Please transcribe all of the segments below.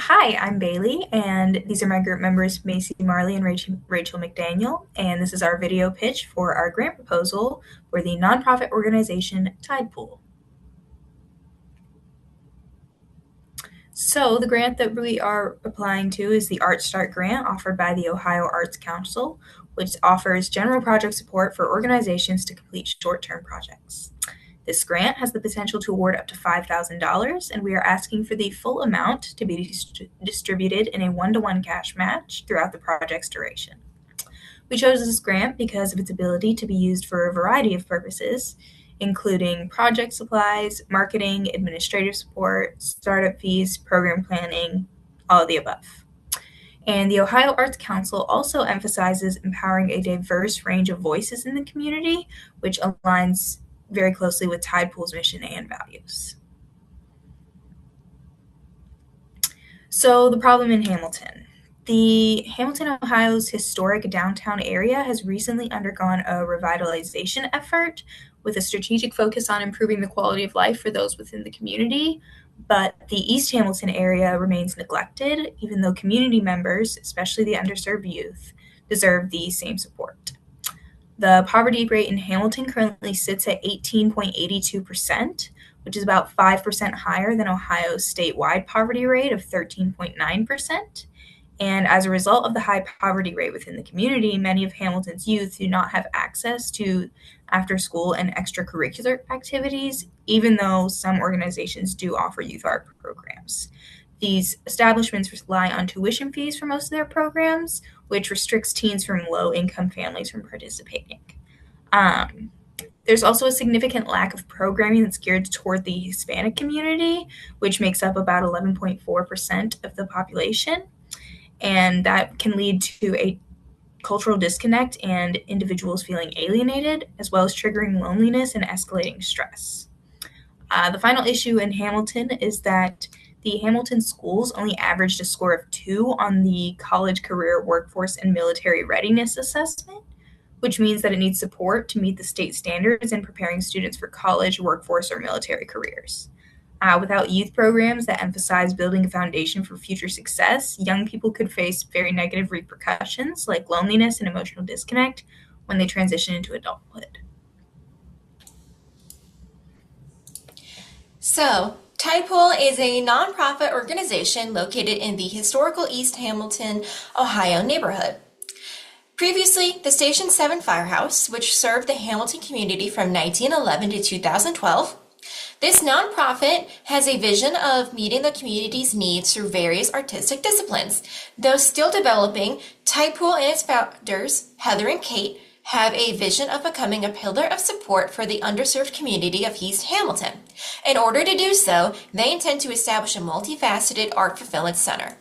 Hi, I'm Baylee, and these are my group members, Macy, Marley, and Rachel McDaniel, and this is our video pitch for our grant proposal for the nonprofit organization Tide Pool. So the grant that we are applying to is the Art Start grant offered by the Ohio Arts Council, which offers general project support for organizations to complete short-term projects. This grant has the potential to award up to $5,000, and we are asking for the full amount to be distributed in a one-to-one cash match throughout the project's duration. We chose this grant because of its ability to be used for a variety of purposes, including project supplies, marketing, administrative support, startup fees, program planning, all of the above. And the Ohio Arts Council also emphasizes empowering a diverse range of voices in the community, which aligns very closely with Tide Pool's mission and values. So the problem in Hamilton. The Hamilton, Ohio's historic downtown area has recently undergone a revitalization effort with a strategic focus on improving the quality of life for those within the community. But the East Hamilton area remains neglected, even though community members, especially the underserved youth, deserve the same support. The poverty rate in Hamilton currently sits at 18.82%, which is about 5% higher than Ohio's statewide poverty rate of 13.9%. And as a result of the high poverty rate within the community, many of Hamilton's youth do not have access to after school and extracurricular activities, even though some organizations do offer youth art programs. These establishments rely on tuition fees for most of their programs, which restricts teens from low-income families from participating. There's also a significant lack of programming that's geared toward the Hispanic community, which makes up about 11.4% of the population, and that can lead to a cultural disconnect and individuals feeling alienated, as well as triggering loneliness and escalating stress. The final issue in Hamilton is that the Hamilton schools only averaged a score of 2 on the College Career Workforce and Military Readiness Assessment, which means that it needs support to meet the state standards in preparing students for college, workforce, or military careers. Without youth programs that emphasize building a foundation for future success, young people could face very negative repercussions like loneliness and emotional disconnect when they transition into adulthood. So, Tide Pool is a nonprofit organization located in the historical East Hamilton, Ohio neighborhood. Previously, the Station 7 Firehouse, which served the Hamilton community from 1911 to 2012, this nonprofit has a vision of meeting the community's needs through various artistic disciplines. Though still developing, Tide Pool and its founders, Heather and Kate, have a vision of becoming a pillar of support for the underserved community of East Hamilton. In order to do so, they intend to establish a multifaceted art fulfillment center.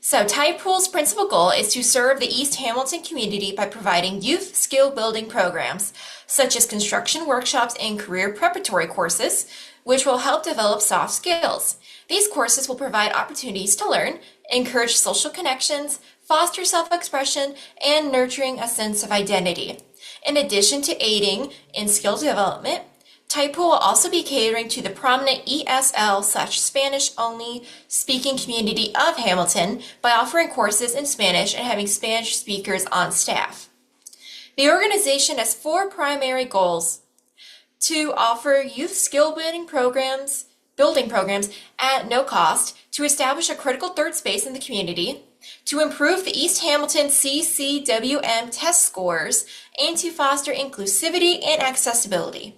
So Tide Pool's principal goal is to serve the East Hamilton community by providing youth skill building programs, such as construction workshops and career preparatory courses, which will help develop soft skills. These courses will provide opportunities to learn, encourage social connections, foster self-expression, and nurturing a sense of identity. In addition to aiding in skill development, Tide Pool will also be catering to the prominent ESL/Spanish-only speaking community of Hamilton by offering courses in Spanish and having Spanish speakers on staff. The organization has 4 primary goals: to offer youth skill building programs at no cost, to establish a critical third space in the community, to improve the East Hamilton CCWM test scores, and to foster inclusivity and accessibility.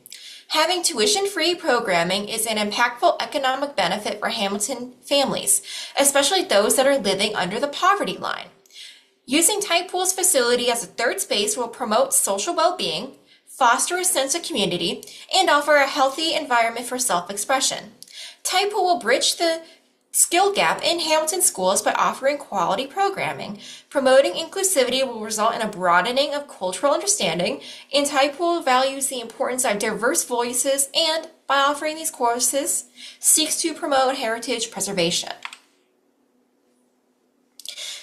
Having tuition-free programming is an impactful economic benefit for Hamilton families, especially those that are living under the poverty line. Using Tide Pool's facility as a third space will promote social well-being, foster a sense of community, and offer a healthy environment for self-expression. Tide Pool will bridge the skill gap in Hamilton schools by offering quality programming. Promoting inclusivity will result in a broadening of cultural understanding, and Tide Pool values the importance of diverse voices and, by offering these courses, seeks to promote heritage preservation.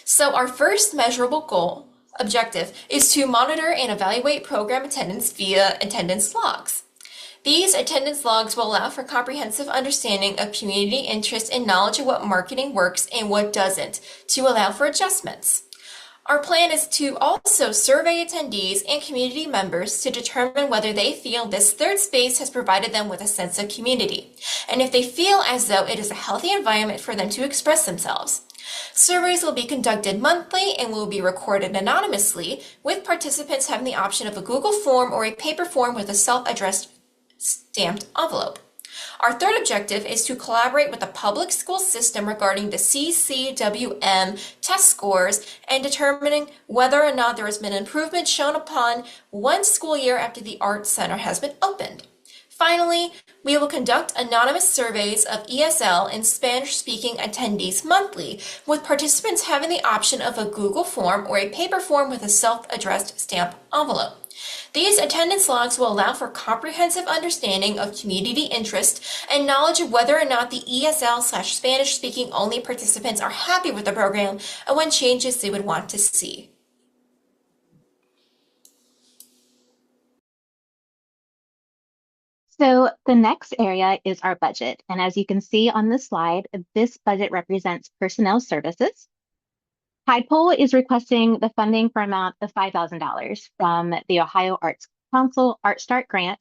So our first measurable objective is to monitor and evaluate program attendance via attendance logs. These attendance logs will allow for comprehensive understanding of community interest and knowledge of what marketing works and what doesn't, to allow for adjustments. Our plan is to also survey attendees and community members to determine whether they feel this third space has provided them with a sense of community, and if they feel as though it is a healthy environment for them to express themselves. Surveys will be conducted monthly and will be recorded anonymously, with participants having the option of a Google form or a paper form with a self-addressed stamped envelope. Our third objective is to collaborate with the public school system regarding the CCWM test scores and determining whether or not there has been improvement shown upon one school year after the Art Center has been opened. Finally, we will conduct anonymous surveys of ESL and Spanish-speaking attendees monthly, with participants having the option of a Google form or a paper form with a self-addressed stamp envelope. These attendance logs will allow for comprehensive understanding of community interest and knowledge of whether or not the ESL/Spanish-speaking only participants are happy with the program and what changes they would want to see. So the next area is our budget. And as you can see on this slide, this budget represents personnel services. Tide Pool is requesting the funding for an amount of $5,000 from the Ohio Arts Council Art Start Grant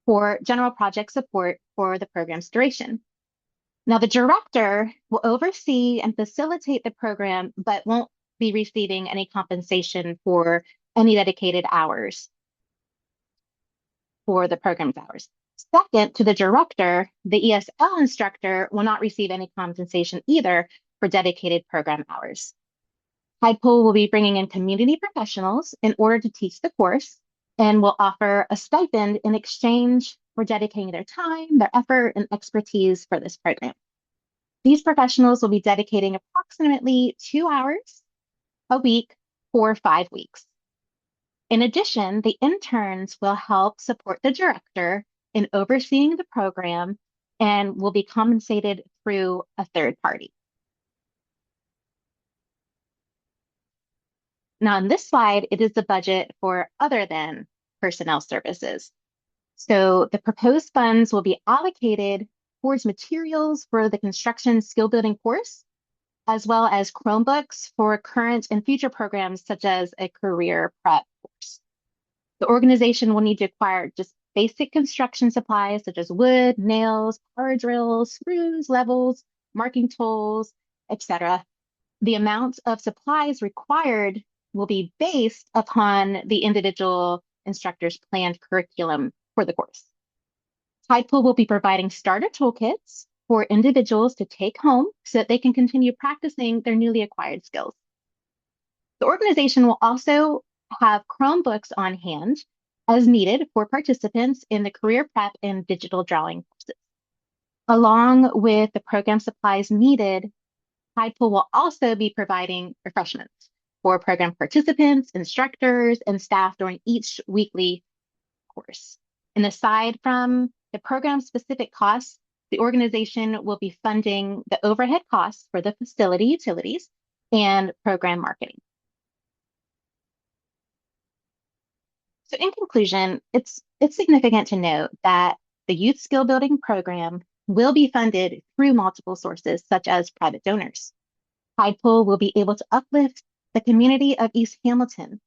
for general project support for the program's duration. Now, the director will oversee and facilitate the program, but won't be receiving any compensation for any dedicated hours for the program's hours. Second, to the director, the ESL instructor will not receive any compensation either for dedicated program hours. Tide Pool will be bringing in community professionals in order to teach the course and will offer a stipend in exchange for dedicating their time, their effort, and expertise for this program. These professionals will be dedicating approximately 2 hours a week for 5 weeks. In addition, the interns will help support the director in overseeing the program and will be compensated through a third party. Now, on this slide, it is the budget for other than personnel services. So the proposed funds will be allocated towards materials for the construction skill building course, as well as Chromebooks for current and future programs such as a career prep course. The organization will need to acquire just basic construction supplies such as wood, nails, power drills, screws, levels, marking tools, etc. The amount of supplies required will be based upon the individual instructor's planned curriculum for the course. Tide Pool will be providing starter toolkits for individuals to take home so that they can continue practicing their newly acquired skills. The organization will also have Chromebooks on hand as needed for participants in the career prep and digital drawing courses. Along with the program supplies needed, Tide Pool will also be providing refreshments for program participants, instructors, and staff during each weekly course. And aside from the program-specific costs, the organization will be funding the overhead costs for the facility utilities and program marketing. So in conclusion, it's significant to note that the Youth Skill Building program will be funded through multiple sources, such as private donors. Tide Pool will be able to uplift the community of East Hamilton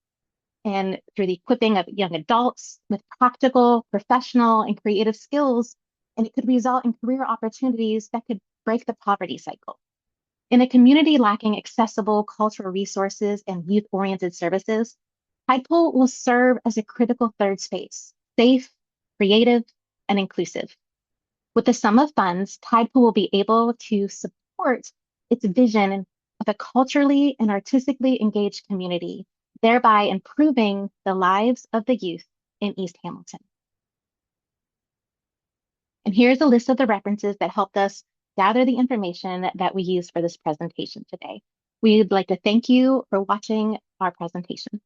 and through the equipping of young adults with practical, professional, and creative skills, and it could result in career opportunities that could break the poverty cycle. In a community lacking accessible cultural resources and youth-oriented services, Tide Pool will serve as a critical third space, safe, creative, and inclusive. With the sum of funds, Tide Pool will be able to support its vision of a culturally and artistically engaged community, thereby improving the lives of the youth in East Hamilton. And here's a list of the references that helped us gather the information that we used for this presentation today. We'd like to thank you for watching our presentation.